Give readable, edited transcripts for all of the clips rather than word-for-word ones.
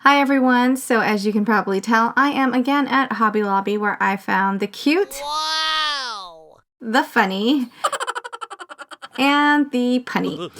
Hi everyone, so as you can probably tell, I am again at Hobby Lobby where I found the cute, Wow! the funny, and the punny.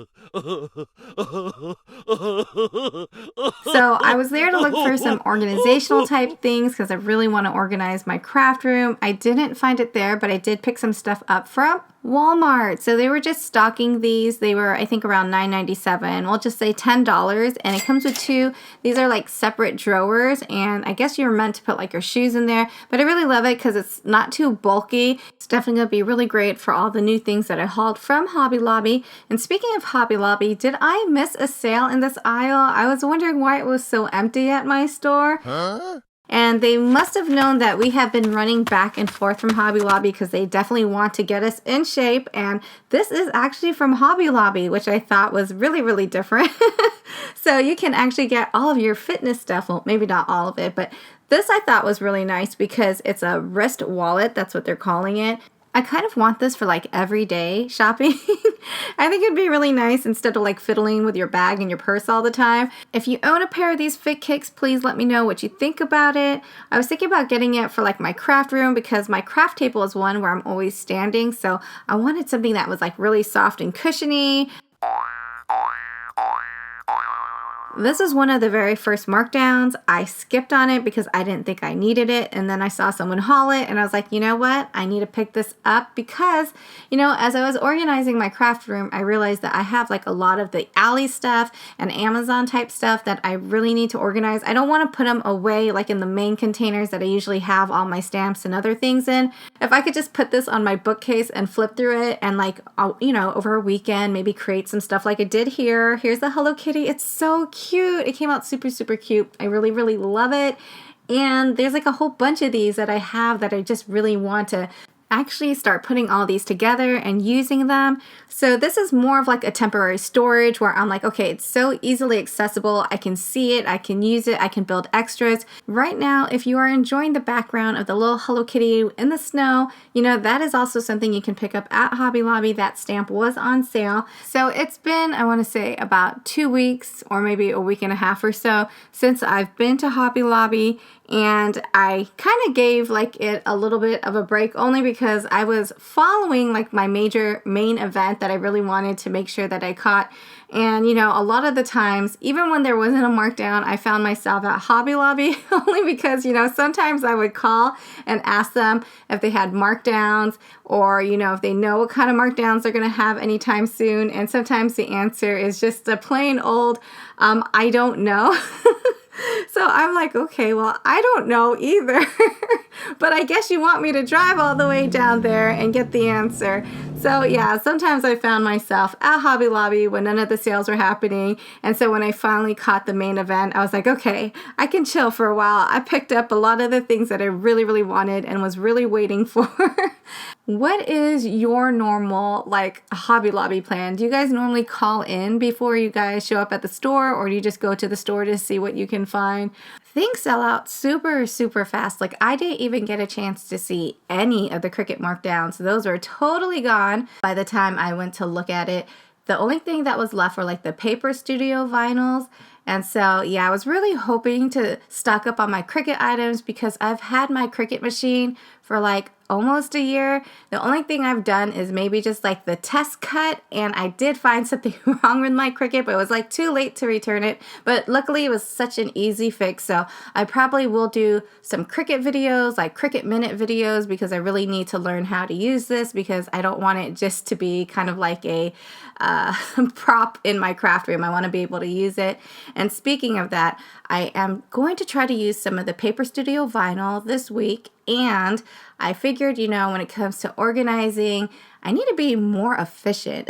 So I was there to look for some organizational type things because I really want to organize my craft room. I didn't find it there, but I did pick some stuff up from Walmart. So they were just stocking these. They were, I think, around $9.97. We'll just say $10. And it comes with two. These are like separate drawers. And I guess you're meant to put like your shoes in there. But I really love it because it's not too bulky. It's definitely going to be really great for all the new things that I hauled from Hobby Lobby. And speaking of Hobby Lobby, did I miss a sale in this aisle? I was wondering why it was so empty at my store. Huh? And they must have known that we have been running back and forth from Hobby Lobby because they definitely want to get us in shape. And this is actually from Hobby Lobby, which I thought was really, really different. So you can actually get all of your fitness stuff. Well, maybe not all of it, but this I thought was really nice because it's a wrist wallet. That's what they're calling it. I kind of want this for like everyday shopping. I think it'd be really nice instead of like fiddling with your bag and your purse all the time. If you own a pair of these Fit Kicks, please let me know what you think about it. I was thinking about getting it for like my craft room because my craft table is one where I'm always standing. So I wanted something that was like really soft and cushiony. This is one of the very first markdowns. I skipped on it because I didn't think I needed it. And then I saw someone haul it and I was like, you know what? I need to pick this up because, as I was organizing my craft room, I realized that I have like a lot of the Ali stuff and Amazon type stuff that I really need to organize. I don't want to put them away like in the main containers that I usually have all my stamps and other things in. If I could just put this on my bookcase and flip through it and like, over a weekend, maybe create some stuff like I did here. Here's the Hello Kitty. It's so cute. It came out super, super cute. I really, really love it. And there's like a whole bunch of these that I have that I just really want to actually start putting all these together and using them. So this is more of like a temporary storage where I'm like, okay, it's so easily accessible. I can see it, I can use it, I can build extras. Right now, if you are enjoying the background of the little Hello Kitty in the snow, that is also something you can pick up at Hobby Lobby. That stamp was on sale. So it's been, I want to say, about 2 weeks or maybe a week and a half or so since I've been to Hobby Lobby, and I kind of gave like it a little bit of a break only because I was following like my major main event that I really wanted to make sure that I caught. And a lot of the times, even when there wasn't a markdown, I found myself at Hobby Lobby only because, sometimes I would call and ask them if they had markdowns or, if they know what kind of markdowns they're going to have anytime soon. And sometimes the answer is just a plain old, I don't know. So I'm like, okay, well, I don't know either. But I guess you want me to drive all the way down there and get the answer. So yeah, sometimes I found myself at Hobby Lobby when none of the sales were happening. And so when I finally caught the main event, I was like, okay, I can chill for a while. I picked up a lot of the things that I really, really wanted and was really waiting for. What is your normal like Hobby Lobby plan? Do you guys normally call in before you guys show up at the store, or do you just go to the store to see what you can find? Things sell out super, super fast. Like I didn't even get a chance to see any of the Cricut markdowns. Those were totally gone by the time I went to look at it. The only thing that was left were like the Paper Studio vinyls. And so, yeah, I was really hoping to stock up on my Cricut items because I've had my Cricut machine for like almost a year. The only thing I've done is maybe just like the test cut, and I did find something wrong with my Cricut, but it was like too late to return it. But luckily it was such an easy fix, so I probably will do some Cricut videos, like Cricut Minute videos, because I really need to learn how to use this because I don't want it just to be kind of like a prop in my craft room. I want to be able to use it. And speaking of that, I am going to try to use some of the Paper Studio vinyl this week, and I figured, when it comes to organizing, I need to be more efficient.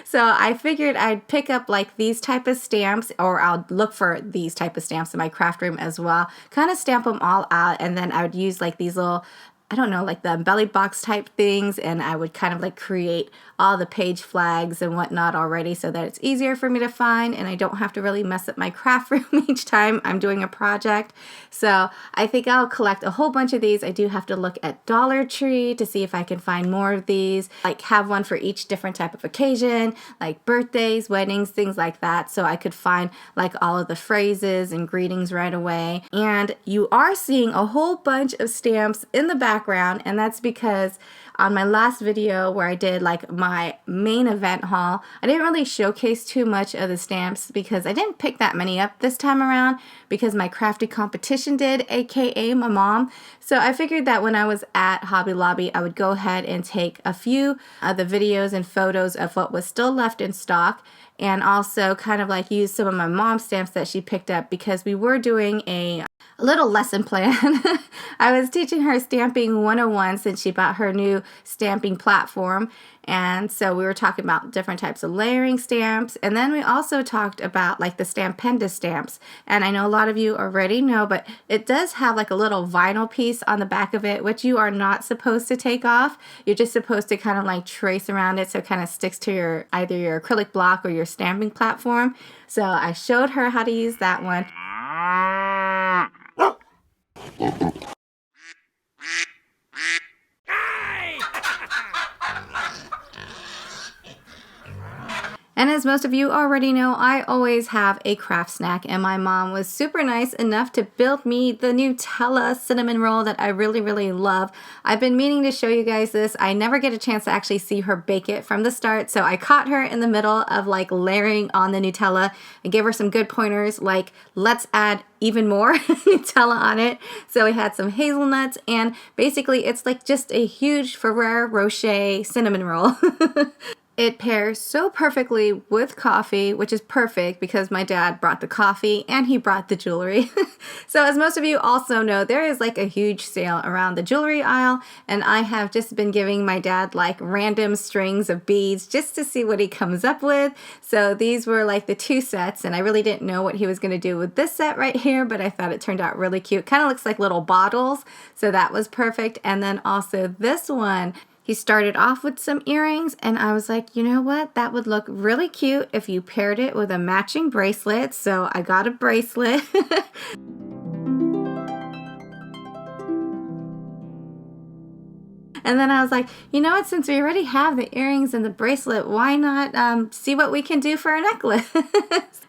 So I figured I'd pick up like these type of stamps, or I'll look for these type of stamps in my craft room as well, kind of stamp them all out, and then I would use like these little I don't know, like the belly box type things, and I would kind of like create all the page flags and whatnot already so that it's easier for me to find and I don't have to really mess up my craft room each time I'm doing a project. So I think I'll collect a whole bunch of these. I do have to look at Dollar Tree to see if I can find more of these, like have one for each different type of occasion, like birthdays, weddings, things like that, so I could find like all of the phrases and greetings right away. And you are seeing a whole bunch of stamps in the background, and that's because on my last video where I did like my main event haul, I didn't really showcase too much of the stamps because I didn't pick that many up this time around because my crafty competition did, aka my mom. So I figured that when I was at Hobby Lobby, I would go ahead and take a few of the videos and photos of what was still left in stock, and also kind of like use some of my mom's stamps that she picked up because we were doing a little lesson plan. I was teaching her Stamping 101 since she bought her new stamping platform. And so we were talking about different types of layering stamps. And then we also talked about like the Stampenda stamps. And I know a lot of you already know, but it does have like a little vinyl piece on the back of it, which you are not supposed to take off. You're just supposed to kind of like trace around it so it kind of sticks to your either your acrylic block or your stamping platform. So I showed her how to use that one. And as most of you already know, I always have a craft snack, and my mom was super nice enough to build me the Nutella cinnamon roll that I really, really love. I've been meaning to show you guys this. I never get a chance to actually see her bake it from the start, so I caught her in the middle of like layering on the Nutella and gave her some good pointers like, let's add even more Nutella on it. So we had some hazelnuts, and basically it's like just a huge Ferrero Rocher cinnamon roll. It pairs so perfectly with coffee, which is perfect because my dad brought the coffee and he brought the jewelry. So as most of you also know, there is like a huge sale around the jewelry aisle, and I have just been giving my dad like random strings of beads just to see what he comes up with. So these were like the 2 sets, and I really didn't know what he was going to do with this set right here, but I thought it turned out really cute. Kind of looks like little bottles, so that was perfect. And then also this one, he started off with some earrings, and I was like, you know what? That would look really cute if you paired it with a matching bracelet. So I got a bracelet. And then I was like, you know what? Since we already have the earrings and the bracelet, why not see what we can do for a necklace?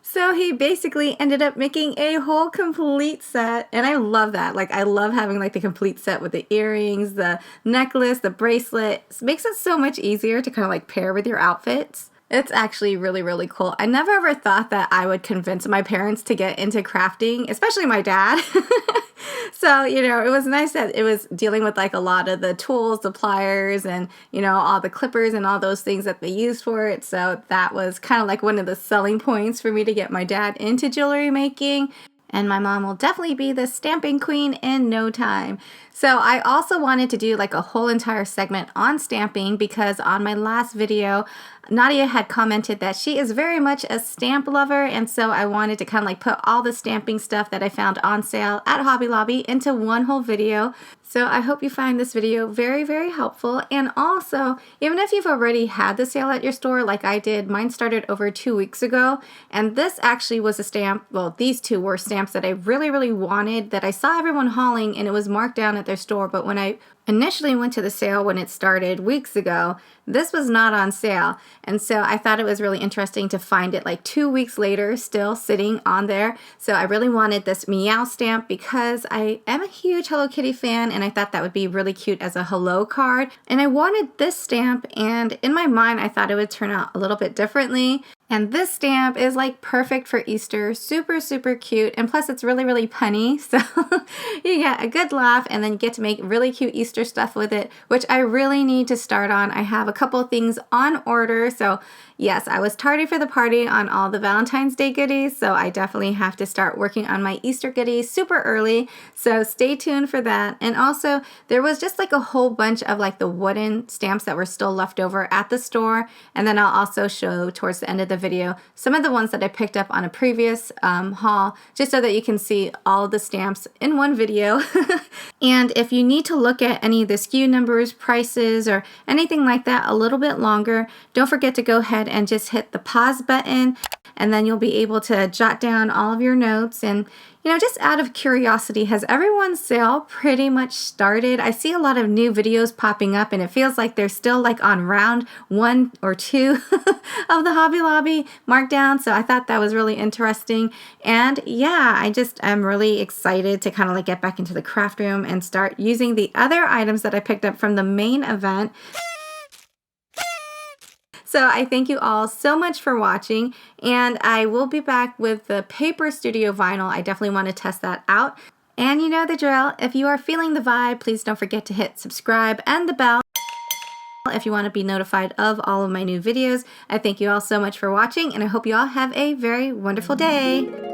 So he basically ended up making a whole complete set, and I love that. Like, I love having like the complete set with the earrings, the necklace, the bracelet. It makes it so much easier to kind of like pair with your outfits. It's actually really, really cool. I never ever thought that I would convince my parents to get into crafting, especially my dad. So, you know, it was nice that it was dealing with like a lot of the tools, the pliers, and, you know, all the clippers and all those things that they used for it. So that was kind of like one of the selling points for me to get my dad into jewelry making. And my mom will definitely be the stamping queen in no time. So I also wanted to do like a whole entire segment on stamping because on my last video, Nadia had commented that she is very much a stamp lover, and so I wanted to kind of like put all the stamping stuff that I found on sale at Hobby Lobby into one whole video. So I hope you find this video very, very helpful. And also, even if you've already had the sale at your store like I did, mine started over 2 weeks ago, and this actually was a stamp, well, these two were stamps that I really, really wanted that I saw everyone hauling, and it was marked down at their store. But when I initially went to the sale when it started weeks ago, this was not on sale. And so I thought it was really interesting to find it like 2 weeks later still sitting on there. So I really wanted this Meow stamp because I am a huge Hello Kitty fan, and I thought that would be really cute as a hello card. And I wanted this stamp, and in my mind I thought it would turn out a little bit differently. And this stamp is like perfect for Easter, super, super cute, and plus it's really, really punny, so you get a good laugh and then get to make really cute Easter stuff with it, which I really need to start on. I have a couple things on order, so yes, I was tardy for the party on all the Valentine's Day goodies, so I definitely have to start working on my Easter goodies super early. So stay tuned for that. And also, there was just like a whole bunch of like the wooden stamps that were still left over at the store. And then I'll also show towards the end of the video some of the ones that I picked up on a previous haul, just so that you can see all of the stamps in one video. And if you need to look at any of the SKU numbers, prices, or anything like that a little bit longer, don't forget to go ahead and just hit the pause button, and then you'll be able to jot down all of your notes. And just out of curiosity, has everyone's sale pretty much started? I see a lot of new videos popping up, and it feels like they're still like on round 1 or 2 of the Hobby Lobby markdown. So I thought that was really interesting. And yeah, I'm really excited to kind of like get back into the craft room and start using the other items that I picked up from the main event. So I thank you all so much for watching, and I will be back with the Paper Studio vinyl. I definitely want to test that out. And you know the drill. If you are feeling the vibe, please don't forget to hit subscribe and the bell if you want to be notified of all of my new videos. I thank you all so much for watching, and I hope you all have a very wonderful day.